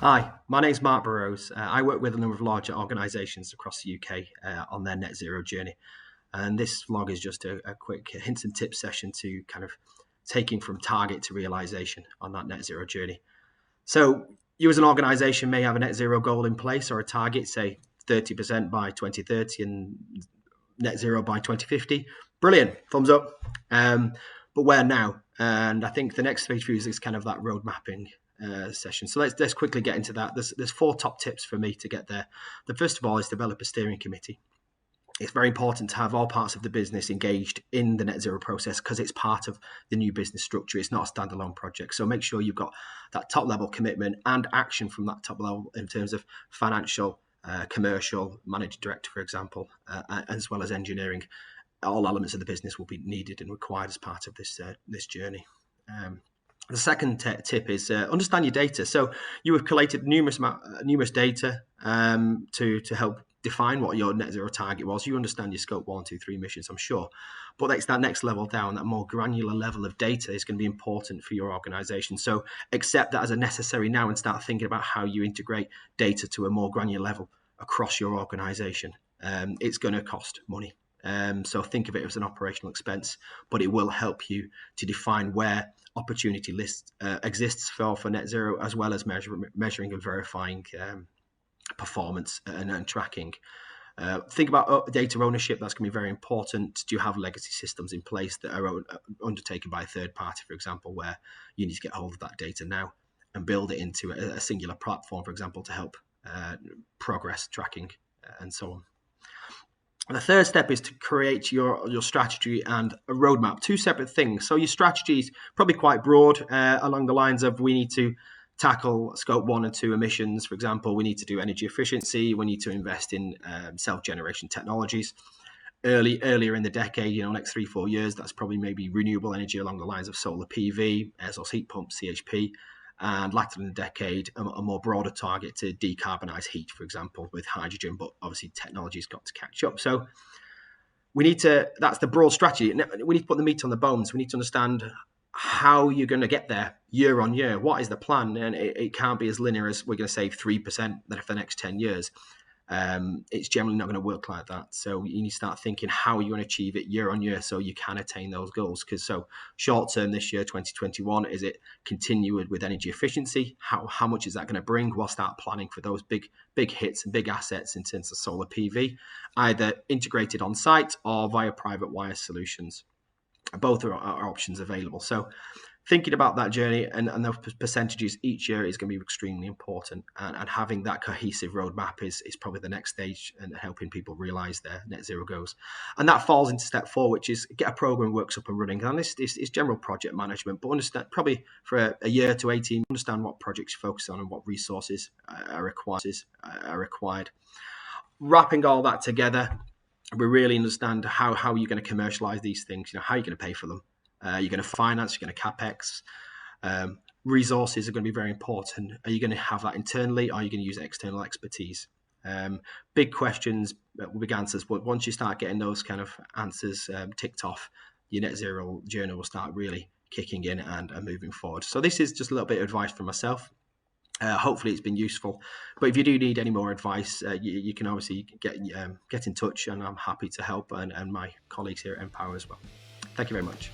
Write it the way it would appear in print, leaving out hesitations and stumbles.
Hi, my name's Mark Burrows. I work with a number of larger organisations across the UK on their net zero journey. And this vlog is just a quick hints and tips session to kind of taking from target to realisation on that net zero journey. So you as an organisation may have a net zero goal in place or a target, say 30% by 2030 and net zero by 2050. Brilliant, thumbs up. But where now? And I think the next stage for you is kind of that road mapping session. So let's quickly get into that. There's 4 top tips for me to get there. The first of all is develop a steering committee. It's very important to have all parts of the business engaged in the net zero process because it's part of the new business structure. It's not a standalone project. So make sure you've got that top level commitment and action from that top level in terms of financial, commercial, managing director, for example, as well as engineering. All elements of the business will be needed and required as part of this journey. The second tip is understand your data. So you have collated numerous data to help define what your net zero target was. You understand your scope 1, 2, 3 emissions, I'm sure. But it's that next level down, that more granular level of data is going to be important for your organization. So accept that as a necessary now and start thinking about how you integrate data to a more granular level across your organization. It's going to cost money. So think of it as an operational expense, but it will help you to define where opportunity list exists for net zero, as well as measuring and verifying performance and tracking. Think about data ownership. That's going to be very important. Do you have legacy systems in place that are undertaken by a third party, for example, where you need to get hold of that data now and build it into a singular platform, for example, to help progress tracking and so on. The third step is to create your strategy and a roadmap, 2 separate things. So your strategy is probably quite broad along the lines of we need to tackle scope 1 and 2 emissions. For example, we need to do energy efficiency. We need to invest in self-generation technologies. Earlier in the decade, next 3-4 years, that's probably maybe renewable energy along the lines of solar PV, air source heat pumps, CHP. And later in the decade, a more broader target to decarbonize heat, for example, with hydrogen, but obviously technology's got to catch up. So that's the broad strategy. We need to put the meat on the bones. We need to understand how you're going to get there year on year. What is the plan? And it can't be as linear as we're going to save 3% for the next 10 years. It's generally not going to work like that. So you need to start thinking how you're going to achieve it year on year so you can attain those goals. Because so short term this year, 2021, is it continue with energy efficiency? How much is that going to bring? We'll start planning for those big hits and big assets in terms of solar PV, either integrated on site or via private wire solutions. Both are options available. So thinking about that journey and those percentages each year is going to be extremely important. And having that cohesive roadmap is probably the next stage in helping people realize their net zero goals. And that falls into step 4, which is get a program works up and running. And this is general project management, but understand probably for a year to 18, understand what projects you focus on and what resources are required. Wrapping all that together, we really understand how you're going to commercialize these things, how you're going to pay for them. You're going to finance, you're going to capex. Resources are going to be very important. Are you going to have that internally, or are you going to use external expertise? Big questions, big answers. But once you start getting those kind of answers ticked off, your net zero journey will start really kicking in and moving forward. So this is just a little bit of advice from myself. Hopefully it's been useful. But if you do need any more advice, you can obviously get in touch, and I'm happy to help, and my colleagues here at Empower as well. Thank you very much.